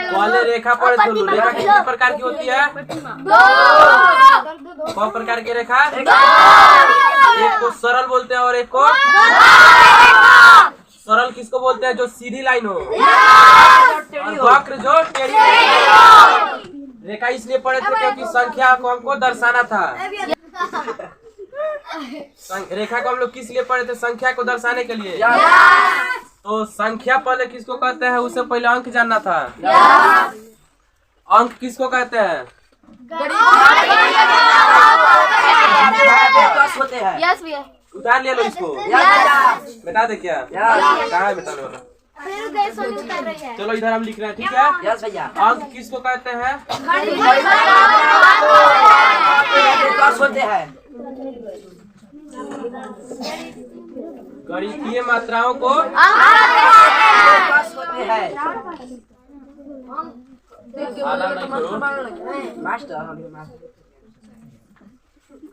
पहले रेखा पर चलो। रेखा कितने प्रकार की होती है? कौन प्रकार की रेखा? एक को सरल बोलते हैं और एक को सरल किसको बोलते हैं? जो सीधी लाइन हो। और वक्र जो टेढ़ी। रेखा इसलिए पढ़े थे क्योंकि संख्या को हमको दर्शाना था। रेखा को हम लोग किस लिए पढ़े थे? संख्या को दर्शाने के लिए। तो संख्या पहले किसको कहते हैं? उससे पहले अंक जानना था। अंक किसको कहते हैं? उतार लिया लो इसको। बता दे क्या कहाँ है? बता लो। चलो इधर हम लिख रहे हैं, ठीक है? यस भैया। अंक किसको कहते हैं? गणितीय मात्राओं को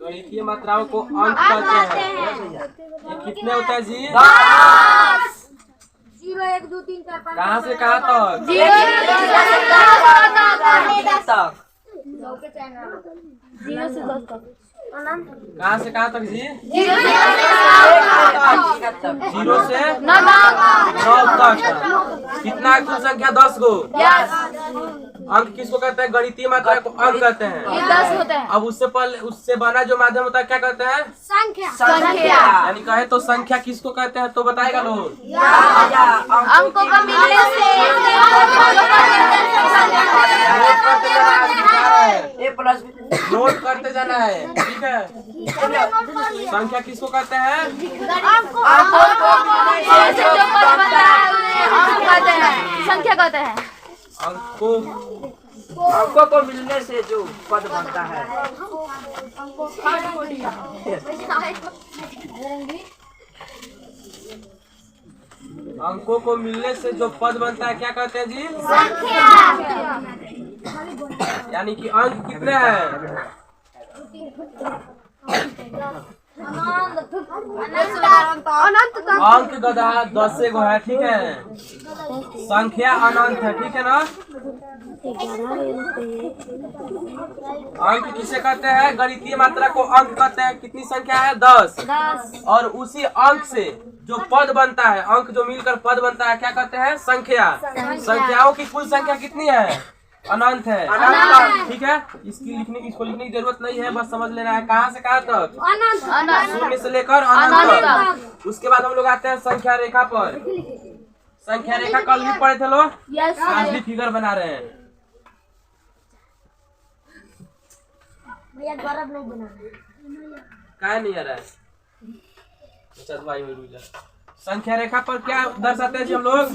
गणितीय मात्राओं को अंक कहते हैं। ये कितने होता है जी? 0 1 2 3 4 5। कहाँ से कहाँ तक? 0 से 10 तक। कहाँ से कहाँ तक जी? 0 से 9 तक। कितना कुल संख्या? 10 को। अंक किसको कहते हैं? गणितीय मात्रा को अंक कहते हैं। 10 होते हैं। अब उससे बना जो माध्यम होता है क्या कहते हैं? संख्या। यानी कहे तो संख्या किसको कहते हैं? तो बताएगा लोग। अंकों का मिलने से नोट करते जाना है, ठीक है? संख्या किसको कहते हैं? संख्या कहते हैं। अंकों को मिलने से जो पद बनता है। अंकों को मिलने से जो पद बनता है क्या कहते हैं जी? यानी कि अंक कितने हैं? अंक गधा 10 गो है, ठीक है? संख्या अनंत है, ठीक है ना? अंक किसे कहते हैं? गणितीय मात्रा को अंक कहते हैं। कितनी संख्या है? 10। और उसी अंक से जो पद बनता है, अंक जो मिलकर पद बनता है क्या कहते हैं? संख्या। संख्याओं की कुल संख्या कितनी है? अनंत है, ठीक है? इसको लिखने की जरूरत नहीं है, बस समझ लेना है। कहाँ से कहाँ तक? शून्य से लेकर अनंत तक। उसके बाद हम लोग आते हैं संख्या रेखा पर। संख्या रेखा कल भी पढ़े थे लोग, आज भी फिगर बना रहे हैं। क्या नहीं आ रहा है? अच्छा भाई संख्या रेखा पर क्या दर्शाते हैं जी हम लोग?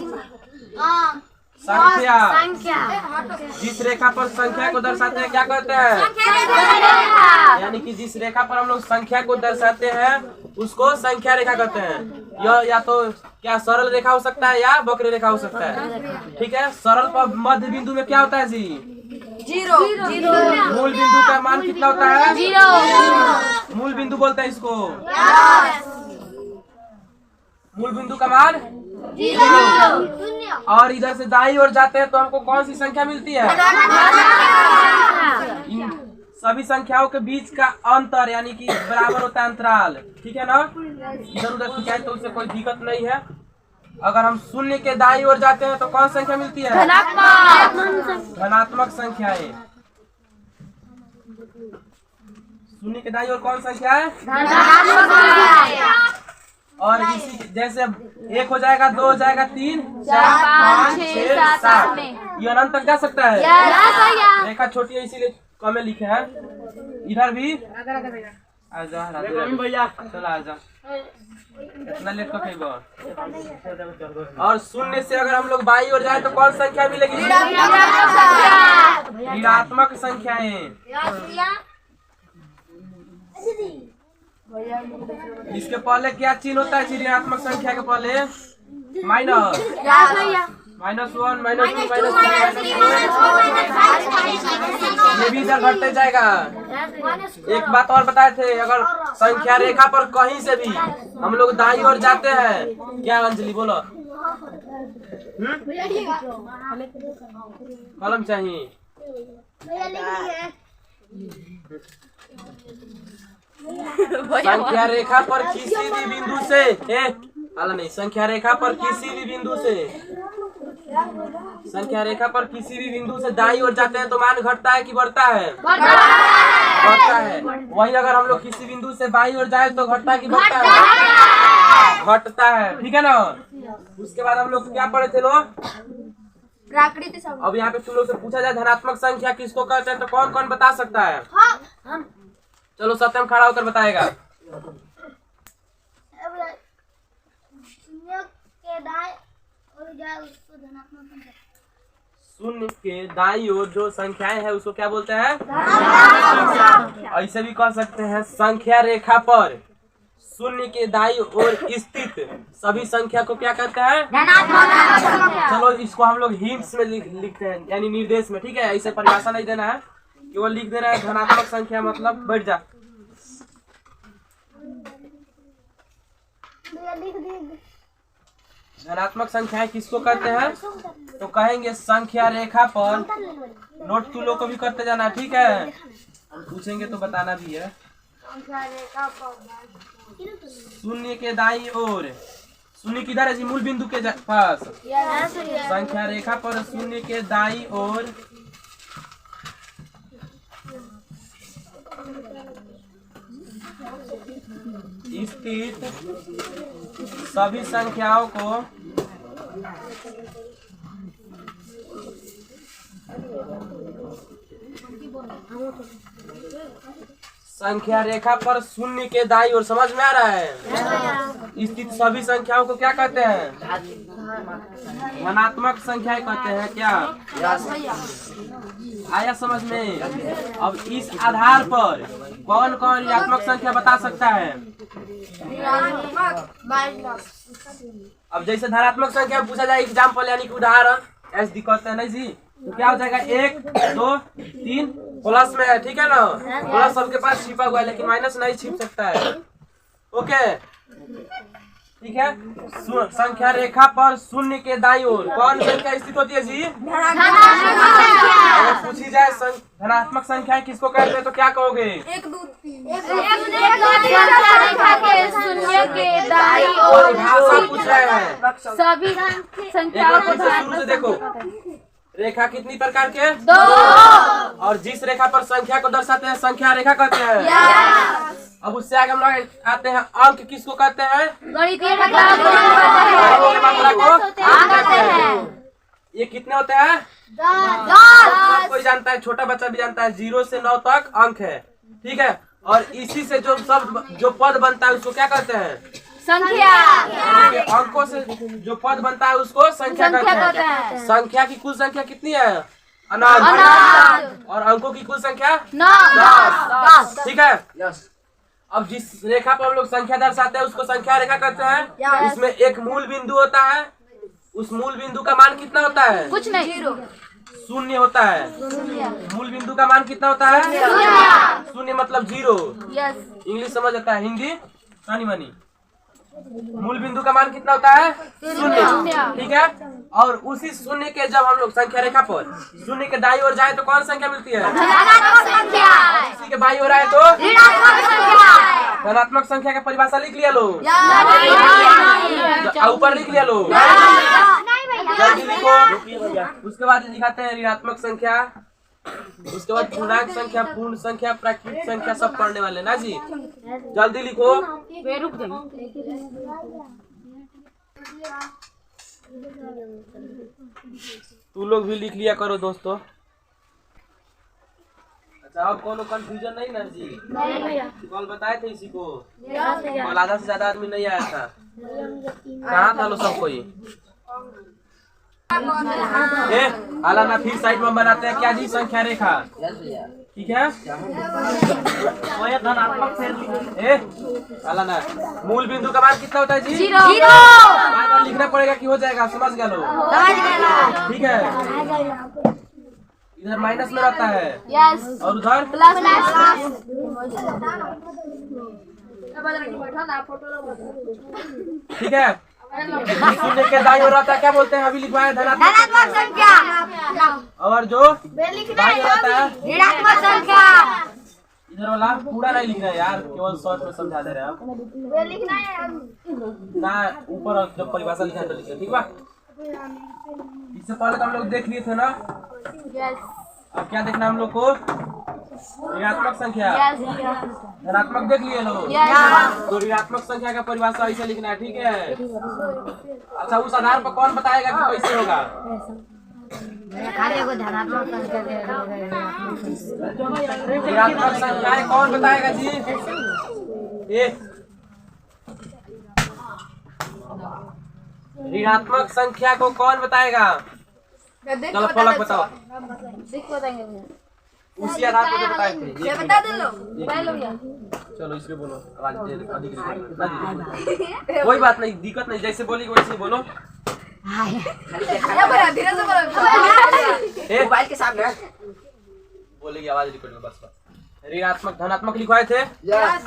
संख्या। जिस रेखा पर संख्या को दर्शाते हैं क्या कहते हैं? यानी कि जिस रेखा पर हम लोग संख्या को दर्शाते हैं उसको संख्या रेखा कहते हैं। यह या तो क्या सरल रेखा हो सकता है या वक्र रेखा हो सकता है, ठीक है? सरल पर मध्य बिंदु में क्या होता है जी? 0। मूल बिंदु का मान कितना होता है? 0। मूल बिंदु बोलते हैं इसको। मूल बिंदु का मान 0। और इधर से दाईं ओर जाते हैं तो हमको कौन सी संख्या मिलती है? इन सभी संख्याओं के बीच का अंतर यानी कि बराबर होता है अंतराल, ठीक है ना? इधर उधर खिंचाए तो उससे कोई दिक्कत नहीं है। अगर हम शून्य के दाईं ओर जाते हैं तो कौन संख्या मिलती है? धनात्मक संख्याएं। शून्य के दाईं ओर कौन संख्या है? और इसी जैसे 1 हो जाएगा, 2 हो जाएगा, 3 4 5 6 7 ये अनंत तक जा सकता है। रेखा छोटी है इसीलिए कम लिखे हैं। इधर भी आजा भैया, चल आजा। इतना लेट का खेबो। और शून्य से अगर हम लोग बाईं ओर जाए तो कौन संख्या मिलेगी? ऋणात्मक संख्याएं। इसके पहले क्या चिन्ह होता है? ऋणात्मक संख्या के पहले माइनस। -1 -2 ये भी इधर घटते जाएगा। एक बात और बताए थे, अगर संख्या रेखा पर कहीं से भी हम लोग दाईं ओर जाते हैं, क्या अंजलि बोलो? कलम चाहिए। संख्या रेखा पर किसी भी बिंदु से संख्या रेखा पर किसी भी बिंदु से दाईं ओर जाते हैं तो मान घटता है कि बढ़ता है? बढ़ता है। वही अगर हम लोग किसी बिंदु से बाईं ओर जाए तो घटता है कि बढ़ता है? घटता है। ठीक है ना। उसके बाद हम लोग क्या पढ़े थे लोग? प्राकृतिक संख्या। अब यहाँ पे तुम लोग से पूछा जाए धनात्मक संख्या किसको कहते हैं तो कौन कौन बता सकता है? चलो सत्यम खड़ा होकर बताएगा। शून्य के दाईं ओर जो संख्याएं हैं उसको क्या बोलते हैं? ऐसे भी कह सकते हैं संख्या रेखा पर शून्य के दाईं ओर स्थित सभी संख्या को क्या कहते हैं? चलो इसको हम लोग हिंट्स में लिखते हैं यानी निर्देश में। ठीक है, ऐसे परिभाषा नहीं देना है, केवल लिख देना है धनात्मक संख्या मतलब बैठ जा। धनात्मक संख्याएं किसको कहते हैं तो कहेंगे संख्या रेखा पर। नोट तू लोग को भी करते जाना, ठीक है? पूछेंगे तो बताना भी है। शून्य के दाईं ओर, शून्य किधर है जी? मूल बिंदु के पास। संख्या रेखा पर शून्य के दाईं ओर स्थित सभी संख्याओं को संख्या रेखा पर शून्य के दाईं ओर, समझ में आ रहा है? स्थित सभी संख्याओं को क्या कहते हैं? धनात्मक संख्याएं कहते हैं। क्या आया समझ में? अब इस आधार पर कौन कौन ऋणात्मक संख्या बता सकता है? अब जैसे धनात्मक संख्या पूछा जाए एग्जाम्पल यानी कि उदाहरण ऐसे दिखाते हैं नहीं जी, तो क्या हो जाएगा? 1 2 3 प्लस में है। ठीक है ना? प्लस सबके पास छिपा हुआ है लेकिन माइनस नहीं छिप सकता है। ओके ठीक है। संख्या रेखा पर शून्य के दाईं ओर कौन संख्या स्थित होती है जी? अगर पूछी जाए धनात्मक संख्याएं किसको कहते हैं तो क्या कहोगे? 1 2 3 शून्य के दाईं ओर भाषा पूछ रहे हैं सभी संख्याओं को शुरू से देखो। रेखा कितनी प्रकार के? 2। और जिस रेखा पर संख्या को दर्शाते हैं संख्या रेखा कहते हैं। अब उससे आगे हम लोग आते हैं अंक किसको कहते हैं? गणितीय मात्रा को कहते हैं। ये कितने होते हैं? 10। कोई जानता है, छोटा बच्चा भी जानता है 0 से 9 तक अंक है। ठीक है। और इसी से जो पद बनता है उसको क्या कहते हैं? संख्या। अंकों से जो पद बनता है उसको संख्या कहते हैं। संख्या की कुल संख्या कितनी है? अनंत। और अंकों की कुल संख्या 10। ठीक है। अब जिस रेखा पर हम लोग संख्या दर्शाते हैं उसको संख्या रेखा कहते हैं। इसमें एक मूल बिंदु होता है, उस मूल बिंदु का मान कितना होता है? कुछ नहीं, 0 शून्य होता है। मूल बिंदु का मान कितना होता है? शून्य मतलब 0। इंग्लिश समझ आता है, हिंदी सानी मनी। मूल बिंदु का मान कितना होता है? शून्य। ठीक है। और उसी शून्य के जब हम लोग संख्या रेखा पर शून्य के दाईं ओर जाए तो कौन संख्या मिलती है? उसी के बाईं ओर आए तो धनात्मक संख्या का परिभाषा लिख लिया लो, ऊपर लिख लिया लो, जल्दी लिखो। उसके बाद लिखाते हैं ऋणात्मक संख्या, उसके बाद पूर्णांक संख्या, पूर्ण संख्या, प्राकृतिक संख्या सब पढ़ने वाले ना जी। जल्दी लिखो। तू लोग भी लिख लिया करो दोस्तों। अच्छा अब कोनो कंफ्यूजन नहीं ना जी? कल बताए थे इसी को, कल आधा से ज्यादा आदमी नहीं आया था। कहाँ था लो सब कोई? आलाना फिर साइड में बनाते हैं क्या जी? संख्या रेखा। ठीक है। आलाना मूल बिंदु का मान कितना होता है जी? 0। बार लिखना पड़ेगा कि हो जाएगा? समझ गया लो? ठीक है। इधर माइनस में रहता है और उधर प्लस। ठीक है। शून्य के दाईं ओर रहता है क्या बोलते हैं? अभी लिखवाए धनात्मक संख्या। और जो बाईं ओर रहता है ऋणात्मक संख्या। इधर वाला पूरा नहीं लिखना है यार, केवल शॉर्ट में समझा दे रहे हैं आप ना। ऊपर जब परिभाषा लिखा है तो लिखिए, ठीक बा? इससे पहले तो हम लोग देख लिए थे ना। अब क्या देखना हम लोग को? ऋणात्मक संख्या। धनात्मक देख लिए लोग, तो ऋणात्मक संख्या का परिभाषा ऐसे लिखना है, ठीक है? अच्छा, उस आधार पर कौन बताएगा कि कैसे होगा? ऋणात्मक संख्याएं कौन बताएगा जी? ऋणात्मक संख्या को कौन बताएगा? चलो फलक बताओ। उसी आधार पर बताए थे। बता दे लो। चलो इसमें बोलो, आवाज अधिक कोई बात नहीं, दिक्कत नहीं, जैसे बोली वैसे बोलो। मोबाइल के सामने बोलेगी, आवाज रिकॉर्ड में बस। ऋणात्मक धनात्मक लिखवाए थे।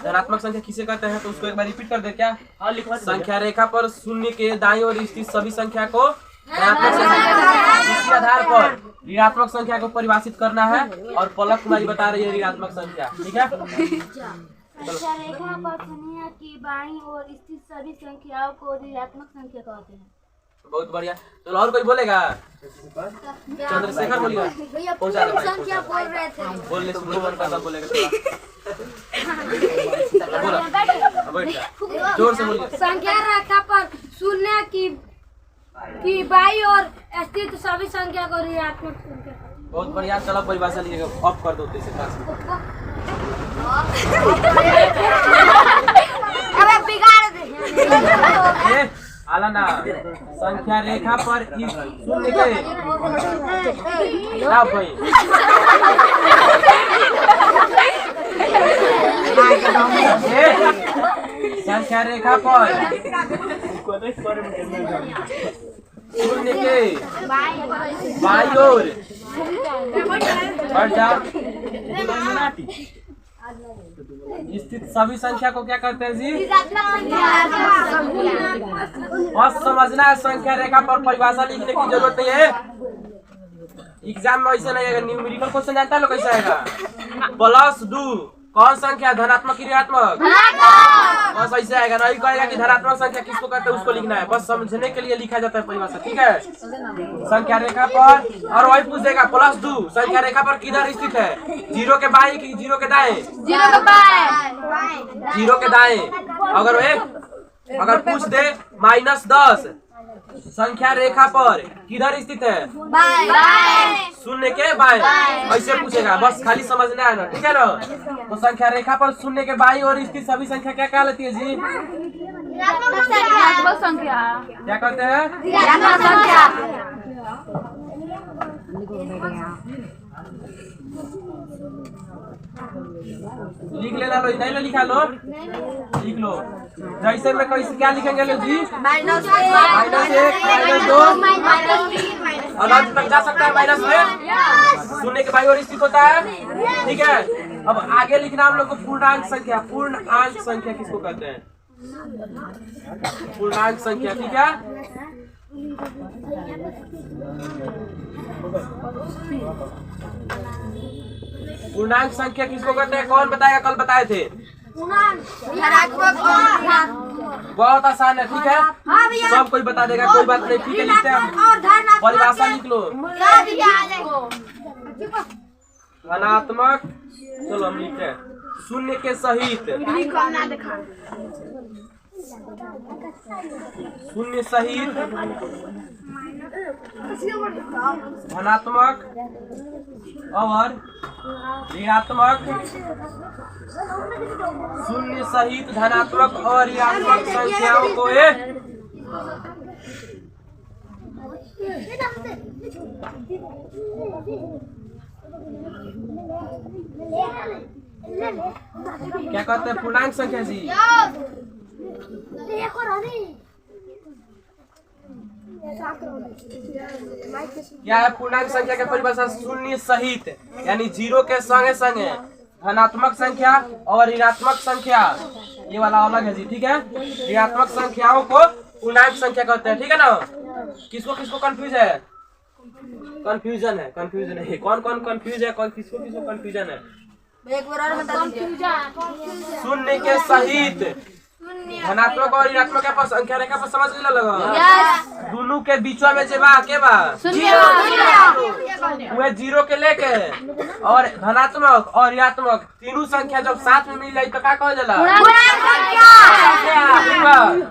धनात्मक संख्या किसे कहते हैं तो उसको एक बार रिपीट कर दे क्या? हाँ लिखवा। संख्या रेखा पर शून्य के दाईं ओर स्थित सभी संख्या को धनात्मक संख्या। इसी आधार पर ऋणात्मक संख्या को परिभाषित करना है और पलक कुमारी बता रही है ऋणात्मक संख्या, ठीक है? संख्या रेखा पर शून्य की बाईं ओर स्थित सभी संख्याओं को ऋणात्मक संख्या कहते हैं। बहुत बढ़िया। चलो और कोई बोलेगा? चंद्रशेखर बोलेगा। पहुंचा दे भाई, संख्या बोल रहे थे। बोल ले, सुनो मन का बोलेगा थोड़ा। बोलो, बैठ जा, जोर से बोलिए। संख्या रेखा पर शून्य की बाईं ओर स्थित सभी संख्या को ऋणात्मक संख्या। बहुत बढ़िया। चलो परिभाषा लिखेगा, ऑफ कर दो इसे क्लास में। अबे बिगाड़ दे। आला ना, संख्या रेखा पर इस शून्य के ना भाई संख्या रेखा पर शून्य के बाईं ओर स्थित सभी संख्या को क्या कहते हैं जी? बस समझना है, संख्या रेखा पर परिभाषा लिखने की जरूरत नहीं है। एग्जाम में ऐसे नहीं आएगा। न्यूमेरिकल क्वेश्चन जानता है लोग कैसे आएगा? +2 कौन संख्या, धनात्मक की ऋणात्मक? बस ऐसे आएगा। नहीं कहेगा कि धनात्मक संख्या किसको कहते हैं उसको लिखना है, बस समझने के लिए लिखा जाता है परिभाषा, ठीक है? संख्या रेखा पर, और वही पूछ देगा +2 संख्या रेखा पर किधर स्थित है? 0 के बाएं कि 0 के दाएं? 0 के बाएं। 0 के दाएं। अगर पूछ दे -10 संख्या रेखा पर किधर स्थित है? बाएं। शून्य के बाएं। ऐसे पूछेगा, बस खाली समझना है ना, ठीक है ना? तो संख्या रेखा पर शून्य के बाईं ओर स्थित सभी संख्या क्या कहलाती है जी? ऋणात्मक संख्या। क्या कहते हैं? ऋणात्मक संख्या। लिख लेना लो, नहीं लो लिखा लो, लिख लो। जैसे में कैसे क्या लिखेंगे लो जी? -1 -1 -2 और अंत तक जा सकता है माइनस में। शून्य के बाईं ओर स्थित होता है, ठीक है? अब आगे लिखना हम लोग को पूर्णांक संख्या। पूर्णांक संख्या किसको कहते हैं? पूर्णांक संख्या, ठीक है? पूर्णांक संख्या किसको कहते हैं? कौन बताएगा? कल बताए थे। बहुत आसान है, ठीक है? सब कोई बता देगा, कोई बात नहीं, ठीक है? लिखते हैं, परिभाषा लिख लो। धनात्मक, चलो हम लिखते हैं शून्य के सहित। शून्य सहित धनात्मक और ऋणात्मक। शून्य सहित धनात्मक और ऋणात्मक संख्याओं को क्या कहते हैं? पूर्णांक संख्या जी। क्या है पूर्णांक संख्या के परिभाषा? शून्य सहित यानी 0 के संगे संगे धनात्मक संख्या और ऋणात्मक संख्या, ये वाला अलग है जी, ठीक है? ऋणात्मक संख्याओं को पूर्णांक संख्या कहते हैं, ठीक है ना। किसको किसको कंफ्यूज है? कंफ्यूजन है कौन कौन कंफ्यूज है? कौन किसको किसको कंफ्यूजन है? एक बार और बता दीजिए। शून्य के सहित धनात्मक और ऋणात्मक पर संख्या रेखा पर समझ लगा। दोनों के बीचवा में जेबा के बा वह जीरो के लेके और धनात्मक और ऋणात्मक तीनों संख्या जब साथ में मिल जाए तो क्या कहल जाला?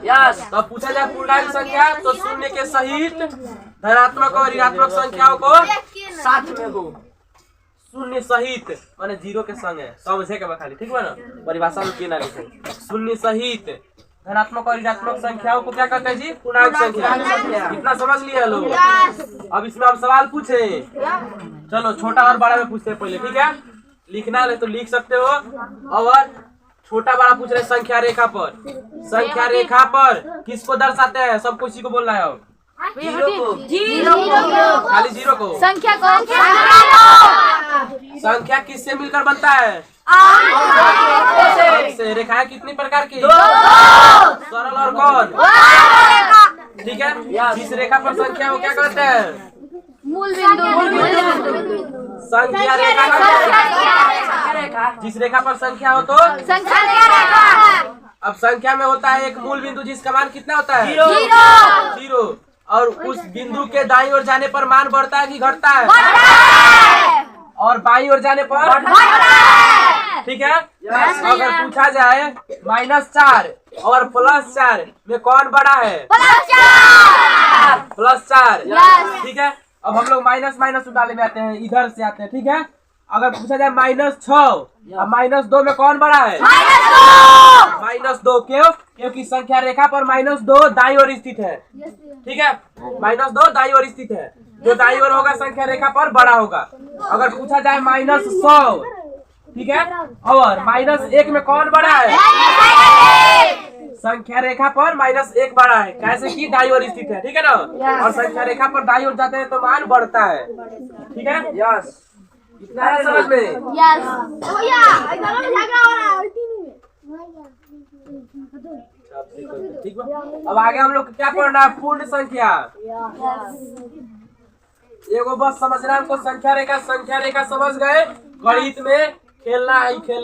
यस। तो पूछा जाए पूर्णांक संख्या तो शून्य के सहित धनात्मक और ऋणात्मक संख्याओं को साथ में हो। शून्य सहित माने जीरो के संग है, समझे के खाली, ठीक है ना। परिभाषा में ना लिखे। शून्य सहित धनात्मक और ऋणात्मक संख्याओं को क्या कहते हैं जी? पूर्णांक संख्या। इतना समझ लिया लोग। अब इसमें हम सवाल पूछे, चलो छोटा और बड़ा में पूछते हैं पहले, ठीक है। लिखना है तो लिख सकते हो। और छोटा बड़ा पूछ रहे संख्या रेखा पर। संख्या रेखा पर किसको दर्शाते हैं? सबको इसी को बोलना है। जीरो को। खाली जीरो को। संख्या को। संख्या किससे मिलकर बनता है? से। रेखाएं कितनी प्रकार की? सरल और कौन? ठीक है। जिस रेखा पर संख्या हो क्या कहते हैं? मूल बिंदु। संख्या रेखा। जिस रेखा पर संख्या हो तो संख्या रेखा। अब संख्या में होता है एक मूल बिंदु जिसका मान कितना होता है? जीरो। और उस बिंदु के दाईं ओर जाने पर मान बढ़ता है कि घटता है? और बाईं ओर जाने पर? ठीक है। अगर पूछा जाए -4 और +4 में कौन बड़ा है? +4। ठीक है। अब हम लोग माइनस माइनस उठाने में आते हैं, इधर से आते हैं, ठीक है। अगर पूछा जाए -6 और -2 में कौन बड़ा है? -2। क्यों? क्योंकि संख्या रेखा पर -2 दाईं ओर स्थित है, ठीक है। -2 दाईं ओर स्थित है, जो दाईं ओर होगा संख्या रेखा पर बड़ा होगा। अगर पूछा जाए -100, ठीक है, और -1 में कौन बड़ा है? संख्या रेखा पर -1 बड़ा है, कैसे कि दाईं ओर स्थित है, ठीक है ना। और संख्या रेखा पर दाईं ओर जाते हैं तो मान बढ़ता है, ठीक है। यस, इतना है समझ में? ठीक है। अब आगे हम लोग क्या पढ़ना है? पूर्ण संख्या। एगो बस समझना हमको, संख्या रेखा समझ गए। गणित में खेलना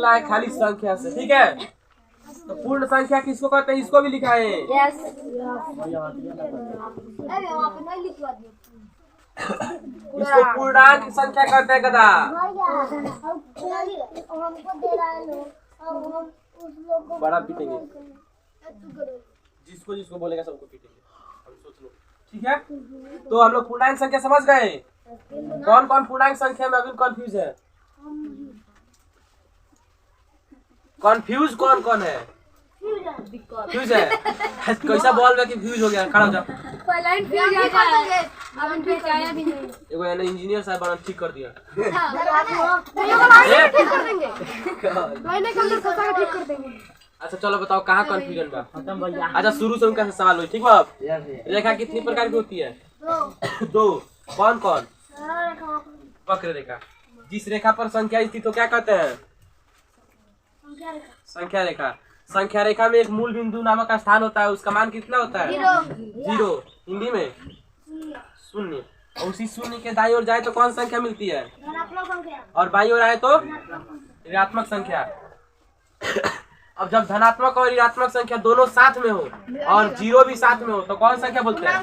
है खाली संख्या से, ठीक है। तो पूर्ण संख्या किसको कहते हैं? इसको भी लिखा है। इसको पूर्णांक संख्या कहते हैं गधा। बड़ा पीटेंगे, जिसको जिसको बोलेगा सबको पीटेंगे, सोच लो, ठीक है। तो हम लोग पूर्णांक संख्या समझ गए। कौन कौन पूर्णांक संख्या में अभी कंफ्यूज है? कंफ्यूज कौन कौन है? फ्यूज है। कैसा बॉल में कि फ्यूज हो गया? खड़ा हो जाओ। एगो इंजीनियर साहब बना ठीक कर दिया। अच्छा चलो बताओ कहाँ कंफ्यूजन बा? अच्छा शुरू से उनका सवाल हुई, ठीक है। रेखा कितनी प्रकार की होती है? 2। कौन कौन? वक्र रेखा। जिस रेखा पर संख्या स्थित हो क्या कहते हैं? संख्या रेखा। संख्या रेखा में एक मूल बिंदु नामक स्थान होता है, उसका मान कितना होता है? 0। हिंदी में 0। और उसी 0 के दाईं ओर जाए तो कौन संख्या मिलती है? और बाईं ओर आए तो ऋणात्मक संख्या। अब जब धनात्मक और ऋणात्मक संख्या दोनों साथ में हो और 0 भी साथ में हो तो कौन संख्या बोलते हैं?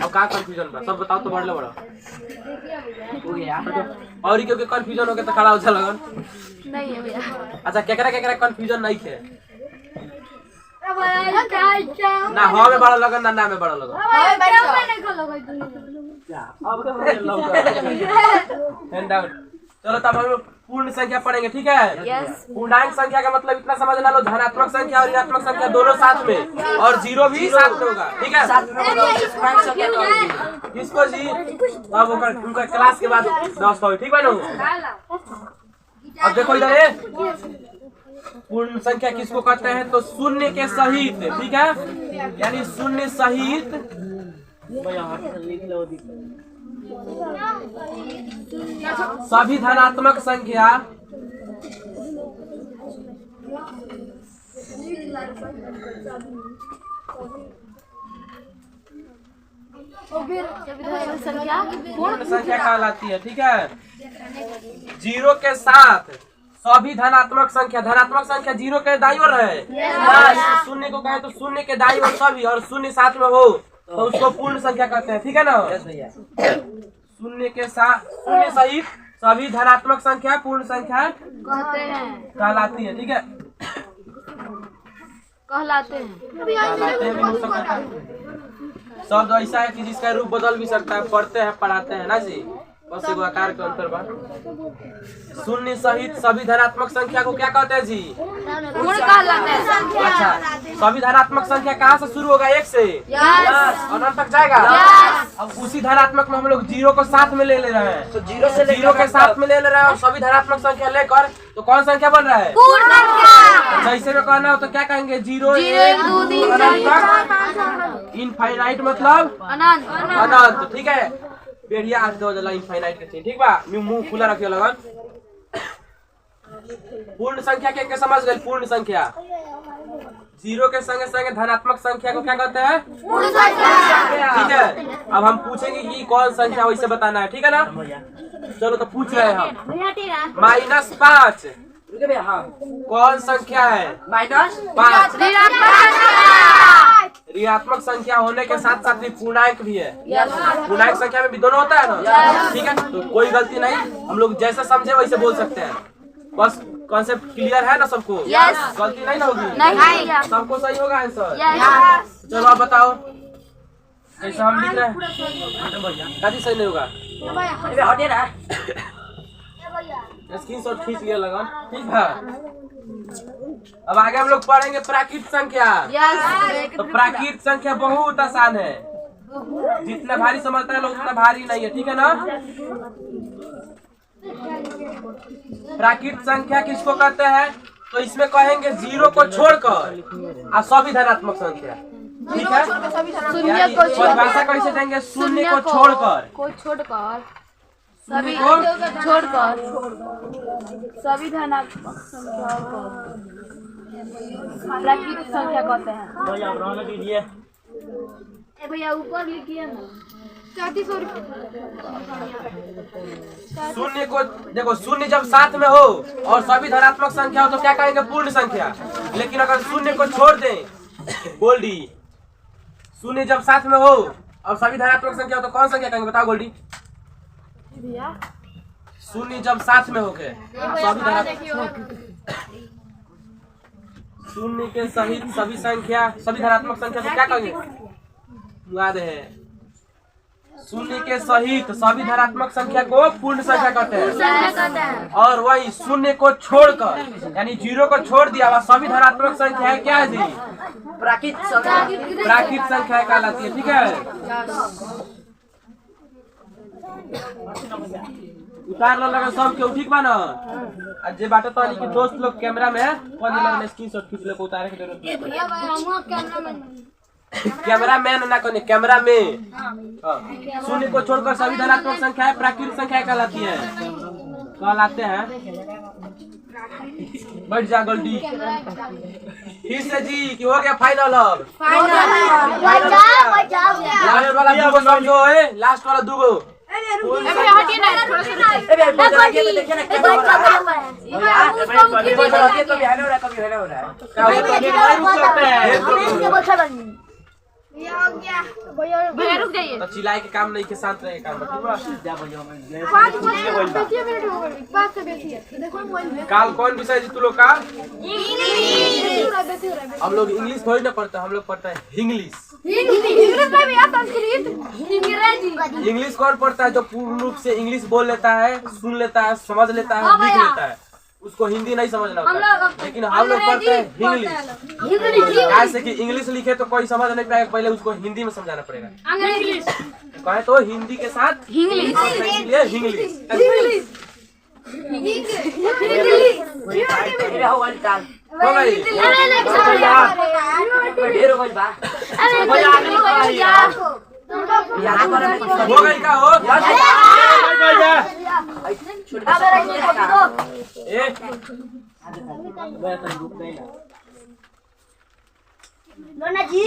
अब कहाँ कंफ्यूजन था? सब बताओ तो बढ़ लो बड़ा हो गया। और क्योंकि कंफ्यूजन हो गया तो खड़ा हो जा लगन नहीं है भैया। अच्छा केकरा कंफ्यूजन नहीं है ना? हाँ में बड़ा लगन ना में बड़ा लगन। Hand out. चलो तब हम पूर्ण संख्या पढ़ेंगे, ठीक है। पूर्णांक संख्या का मतलब इतना समझ लो, धनात्मक संख्या और ऋणात्मक संख्या दोनों साथ में और 0 भी साथ में होगा, ठीक है। किसको जी? अब उनका क्लास के बाद व्यवस्था हुई, ठीक है ना। अब देखो इधर पूर्ण संख्या किसको कहते हैं? तो 0 के सहित, ठीक है, यानी 0 सहित सभी धनात्मक संख्या संख्या पूर्ण संख्या कहलाती है। ठीक है, जीरो के साथ सभी धनात्मक संख्या जीरो के दाईं ओर है। शून्य को कहें तो शून्य के दाईं ओर सभी, और शून्य साथ में हो तो उसको पूर्ण संख्या कहते हैं। ठीक है ना भैया, शून्य के साथ शून्य सहित सभी धनात्मक संख्या पूर्ण संख्या कहते हैं, कहलाती है। ठीक है, कहलाते हैं। शब्द ऐसा है कि जिसका रूप बदल भी सकता है, पढ़ते हैं पढ़ाते हैं ना जी, बस एगो आकार के अंतर बा। शून्य सहित सभी धनात्मक संख्या को क्या कहते हैं जी? पूर्ण कहलाते हैं। अच्छा, सभी धनात्मक संख्या कहाँ से शुरू होगा? एक से अनंत तक जाएगा। अब उसी धनात्मक में हम लोग जीरो को साथ में ले रहे हैं, तो जीरो से जीरो के साथ में ले रहे हैं और सभी धनात्मक संख्या लेकर, तो कौन संख्या बन रहा है? पूर्ण संख्या। जैसे में कहना हो तो क्या कहेंगे? जीरो 1 2 3 अनंत, इनफाइनाइट मतलब अनंत। अनंत। ठीक है, बेड़िया हाथ दो जला इनफाइनाइट के चाहिए। ठीक बा, मुंह खुला रखिए लगन। पूर्ण संख्या के समझ गए? पूर्ण संख्या जीरो के संगे संगे धनात्मक संख्या को क्या कहते हैं? पूर्ण संख्या। ठीक है, अब हम पूछेंगे कि कौन संख्या वैसे बताना है। ठीक है ना, चलो तो पूछ रहे हैं हम। -5 रुके भैया, हाँ कौन संख्या है? -5 ऋणात्मक संख्या होने के साथ साथ ही पूर्णांक भी है। पूर्णांक संख्या में भी दोनों होता है ना। ठीक है, तो कोई गलती नहीं, हम लोग जैसे समझे वैसे बोल सकते हैं। बस कॉन्सेप्ट क्लियर है ना सबको? गलती नहीं ना होगी? नहीं, सबको सही होगा आंसर? चलो आप बताओ कैसे हम लिख रहे हैं? कभी सही नहीं होगा, हटिए ना। स्क्रीनशॉट खींच लिया लगन। ठीक है, अब आगे हम लोग पढ़ेंगे प्राकृत संख्या। तो प्राकृत संख्या बहुत आसान है, जितना भारी समझता है लोग उतना भारी नहीं है। ठीक है ना, प्राकृत संख्या किसको कहते हैं? तो इसमें कहेंगे जीरो को छोड़कर और सभी धनात्मक संख्या। ठीक है, शून्य को परिभाषा कैसे देंगे? शून्य को छोड़कर सभी सभी धनात्मक संख्याओं को प्राकृत संख्या कहते हैं। भैया ऊपर लिखिए ना। शून्य को देखो, शून्य जब साथ में हो और सभी धनात्मक संख्या हो तो क्या कहेंगे? पूर्ण संख्या। लेकिन अगर शून्य को छोड़ दें, गोल्डी, शून्य जब साथ में हो और सभी धनात्मक संख्या हो तो कौन संख्या कहेंगे? बताओ गोल्डी। शून्य जब साथ में हो गए सभी धनात्मक, शून्य के सहित सभी संख्या सभी धनात्मक संख्या को क्या कहेंगे? याद है, शून्य के सहित सभी धनात्मक संख्या को पूर्ण संख्या कहते हैं। और वही शून्य को छोड़कर यानी जीरो को छोड़ दिया हुआ सभी धनात्मक संख्या है क्या है जी? प्राकृत संख्या कहलाती है। ठीक है, उतार लगा सब के ठीक बा ना। जे बाटे तो कि दोस्त लोग कैमरा में कौन लोग ने स्क्रीनशॉट खींच ले को उतारे के जरूरत नहीं। कैमरा मैन ना कोने, कैमरा में शून्य को छोड़कर सभी धनात्मक संख्याएं प्राकृत संख्या कहलाती है, कहलाते हैं। बैठ जा गोल्डी। फिर से जी कि हो गया फाइनल? अब लास्ट वाला दूगो समझो है, लास्ट वाला दूगो। भैया रुक जाइए। तो चिल्लाए के काम नहीं के शांत रहे काम। काल कौन विषय जी तू लोग का? हम लोग इंग्लिश थोड़ी ना पढ़ते, हम लोग पढ़ते हैं इंग्लिश। इंग्लिश कौन पढ़ता है? जो पूर्ण रूप से इंग्लिश बोल लेता है, सुन लेता है, समझ लेता है, लिख लेता है, उसको हिंदी नहीं समझना होता है। लेकिन हम लोग पढ़ते हैं इंग्लिश। ऐसे कि इंग्लिश लिखे तो कोई समझ नहीं पाएगा, पहले उसको हिंदी में समझाना पड़ेगा। कहे तो हिंदी के साथ इंग्लिश, इसलिए इंग्लिश। हो गई का हो जी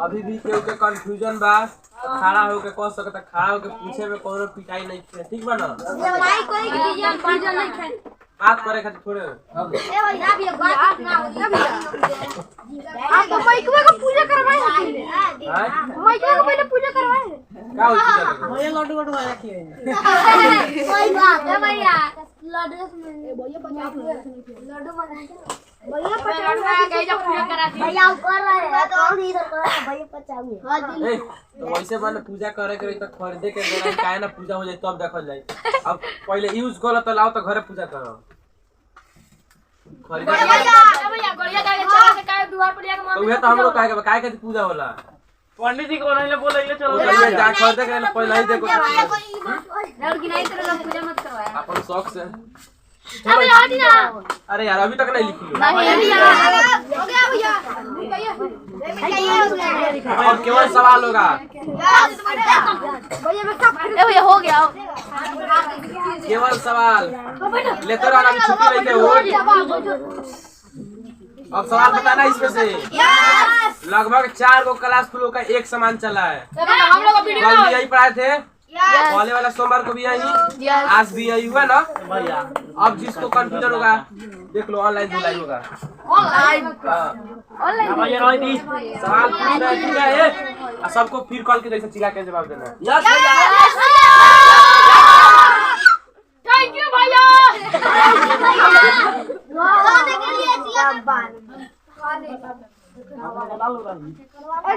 अभी भी केहू के कंफ्यूजन बा खड़ा होके कह सकता खड़ा होके पूछे में कोनो पिटाई नहीं है ठीक बा ना भाई कोई डिजाइन डिजाइन नहीं है बात करे खातिर थोड़े ए भैया भी बात ना हो आप तो माइकवा का पूजा करवाए हैं माइकवा का पहले पूजा करवाए का हो पूजा भैया लड्डू लड्डू रखिए कोई बात है भैया लड्डू में भैया लड्डू भैया पचाऊ गए जब पूजा करा दी भैया ऊपर रहे कौन इधर कर भैया पचाऊ ए तो वैसे माने पूजा करे करे तो खरीदे के दौरान काहे ना पूजा हो जाए तब देखल जाए अब पहले यूज कर तो लाओ तो घरे पूजा करो खरीदे के भैया गड़िया जाके चला से काहे द्वार पर जाके तो उहे तो हम लोग काहे के पूजा होला पंडित जी को नहीं बोले चलो पहले जा खरीदे के पहले ही देखो और की नहीं तरह पूजा मत करवाया अपन शौक से अबे हटी ना अरे यार अभी तक नहीं लिखी लो नहीं हो गया भैया और केवल सवाल होगा भैया मैं सब ए भैया हो गया केवल सवाल लेते रहना अभी छुट्टी लेके हो अब सवाल बताना इसमें से लगभग 4 गो क्लास फ्लो का एक समान चला है हम लोग वीडियो कल भी यही पढ़ाए थे पहले वाला सोमवार को भी यही आज भी यही हुआ ना भैया अब जिसको कंफ्यूजन होगा देख लो ऑनलाइन जुलाई होगा ऑनलाइन भैया रोई दी सवाल पूछना है ठीक है और सबको फिर कॉल के जैसे चिल्ला के जवाब देना है यस भैया थैंक यू भैया खाने के लिए जियाबान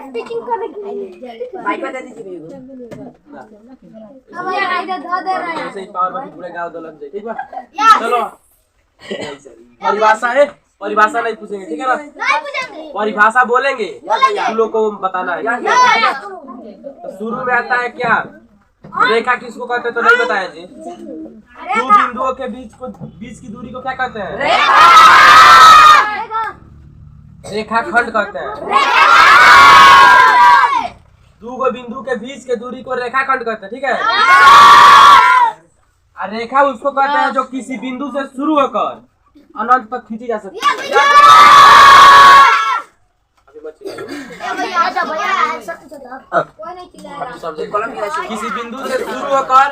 स्पीकिंग करने के लिए माइक पे दे दीजिए अब ये इधर धो दे रहे हैं ऐसे ही पावर बाकी पूरे गांव दौलत जाए ठीक बा चलो परिभाषा है परिभाषा नहीं पूछेंगे ठीक है ना नहीं पूछेंगे परिभाषा बोलेंगे तुम लोग को बताना है तो शुरू में आता है क्या रेखा किसको कहते हैं तो नहीं बताया जी दो बिंदुओं के बीच की दूरी को क्या कहते हैं रेखा खंड कहते हैं दो गो बिंदु के बीच के दूरी को रेखा खंड कहते हैं ठीक है और रेखा उसको कहते हैं जो किसी बिंदु से शुरू होकर अनंत तक खींची जा सकती है अभी मत चिल्लाइए। किसी बिंदु से शुरू होकर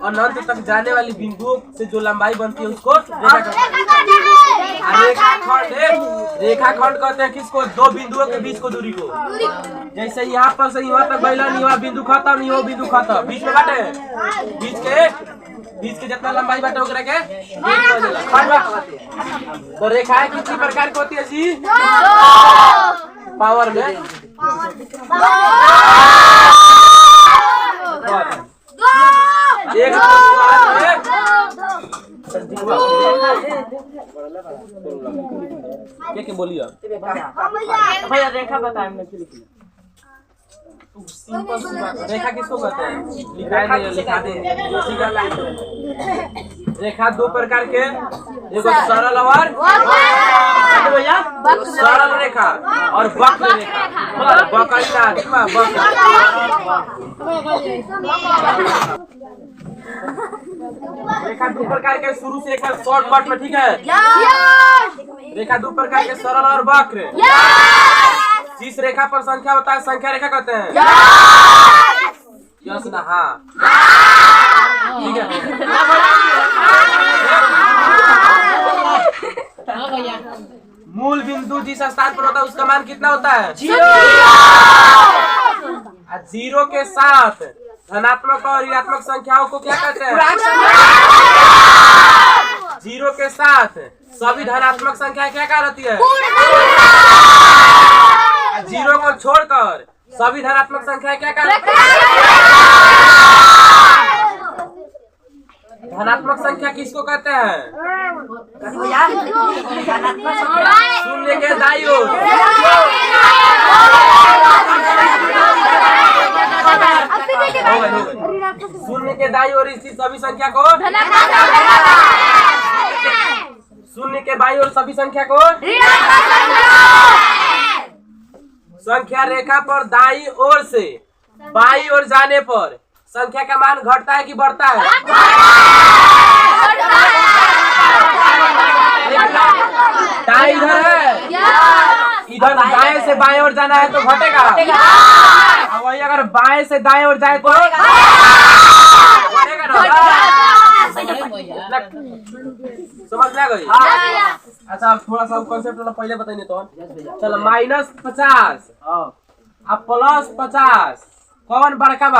अनंत तक जाने वाली बिंदुओं से जो लंबाई बनती है उसको रेखा कहते हैं। रेखा खंड कहते हैं किसको दो बिंदुओं के बीच को दूरी को जैसे यहाँ पर से यहाँ तक बैलन यहाँ बिंदु खत्म यहाँ बिंदु खत्म बीच में बाटे बीच के जितना लंबाई बाटे ओकरा के खंड बाटे। तो रेखाएं कितनी प्रकार की होती है जी पावर में एक क्या बोलिए भैया रेखा बताए हमने फिर लिखी सिंपल सी बात रेखा किसको कहते हैं लिखा दे रेखा दो प्रकार के एगो सरल और भैया सरल रेखा और वक्र रेखा बकरीना ठीक बा रेखा दो प्रकार के शुरू से एक बार शॉर्टकट में ठीक है रेखा दो प्रकार के सरल और वक्र जिस रेखा पर संख्या होता है संख्या रेखा कहते हैं यस ना हाँ ठीक है मूल बिंदु जिस स्थान पर होता है उसका मान कितना होता है 0 के साथ धनात्मक और ऋणात्मक संख्याओं को क्या कहते हैं 0 के साथ सभी धनात्मक संख्या क्या कहलाती है 0 को छोड़कर सभी धनात्मक संख्या क्या कहलाती है धनात्मक संख्या किसको कहते हैं शून्य के दाईं ओर शून्य के दाईं ओर स्थित सभी संख्या को शून्य के बाईं ओर सभी संख्या को संख्या रेखा पर दाईं ओर से बाईं ओर जाने पर संख्या का मान घटता है कि बढ़ता है दाएं इधर है, इधर दाएं से बाएं ओर जाना है तो घटेगा, और वही अगर बाएं से दाएं ओर जाए तो घटेगा ना। समझ में आ गई? अच्छा अब थोड़ा सा कॉन्सेप्ट वाला पहले बताइए तो। चलो -50 अब +50 कौन बड़का बा?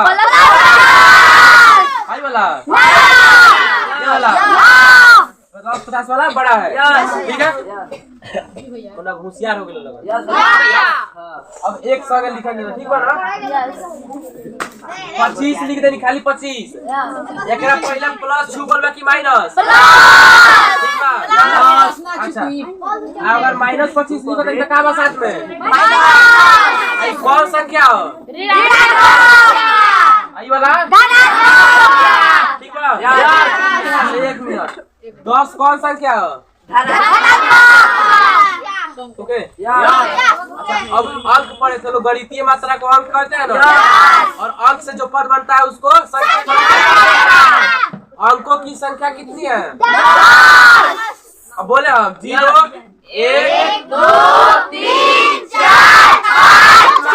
आई वाला ये वाला +50 वाला बड़ा है, ठीक है? वरना होशियार हो गए लोग। अब एक संग लिखेंगे ठीक बा ना? 25 लिख देनी, खाली 25। एकरा पहला प्लस छुपल बा कि माइनस? ठीक बा। अच्छा अगर -25 लिखो तो का बा साथ में? आई कौन संख्या हो? आई वाला ठीक बा। एक मिनट, 10 कौन संख्या हो? ओके अब अंक पढ़े चलो, गणितीय मात्रा को अंक कहते हैं ना, और अंक से जो पद बनता है उसको संख्या। अंकों की संख्या कितनी है? अब बोले हम 0 1 2 3 4 5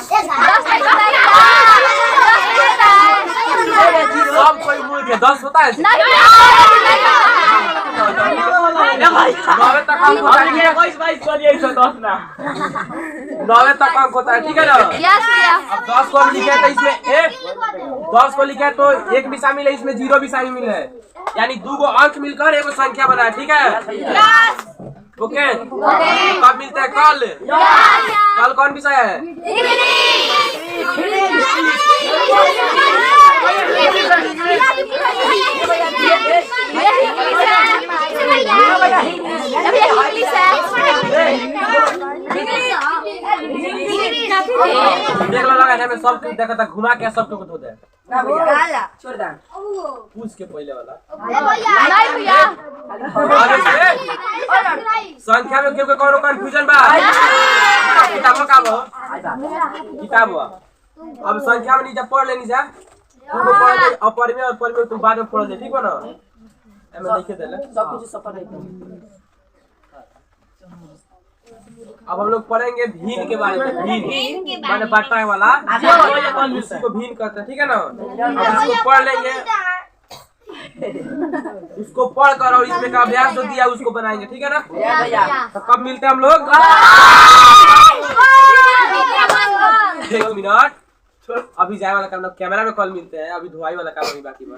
6 7 8 9 10 कोई 10 होता है? 9 तक अंक होता है, 9 तक अंक होता है, ठीक है ना? अब 10 को लिखे तो इसमें 10 को लिखे तो 1 भी शामिल है, इसमें 0 भी शामिल है, यानी 2 गो अंक मिलकर एक संख्या बना है, ठीक है? ओके कब मिलते हैं? कल। कल कौन विषय है? देख लो लगा में सब देखा था, घुमा के सब कुछ होता है। पूछ के पहले वाला संख्या में क्यों कौन कंफ्यूजन बा? किताबों का बा, किताब अब संख्या में नीचे पढ़ लेनी जा, तुमको पढ़ ले अपर में और पर में तुम बाद में पढ़ ले, ठीक है ना? मैं लिखे देले सब कुछ सफल है। अब हम लोग पढ़ेंगे भीन के बारे में। भीन माने बटाई वाला, उसको भीन कहते हैं, ठीक है ना? अब इसको पढ़ लेंगे, उसको पढ़ कर और इसमें का अभ्यास जो दिया उसको बनाएंगे, ठीक है ना? तो कब मिलते हैं हम लोग? 1 मिनट, अभी जाए वाला काम, कैमरा में कल मिलते हैं, अभी धुआई वाला काम अभी बाकी है।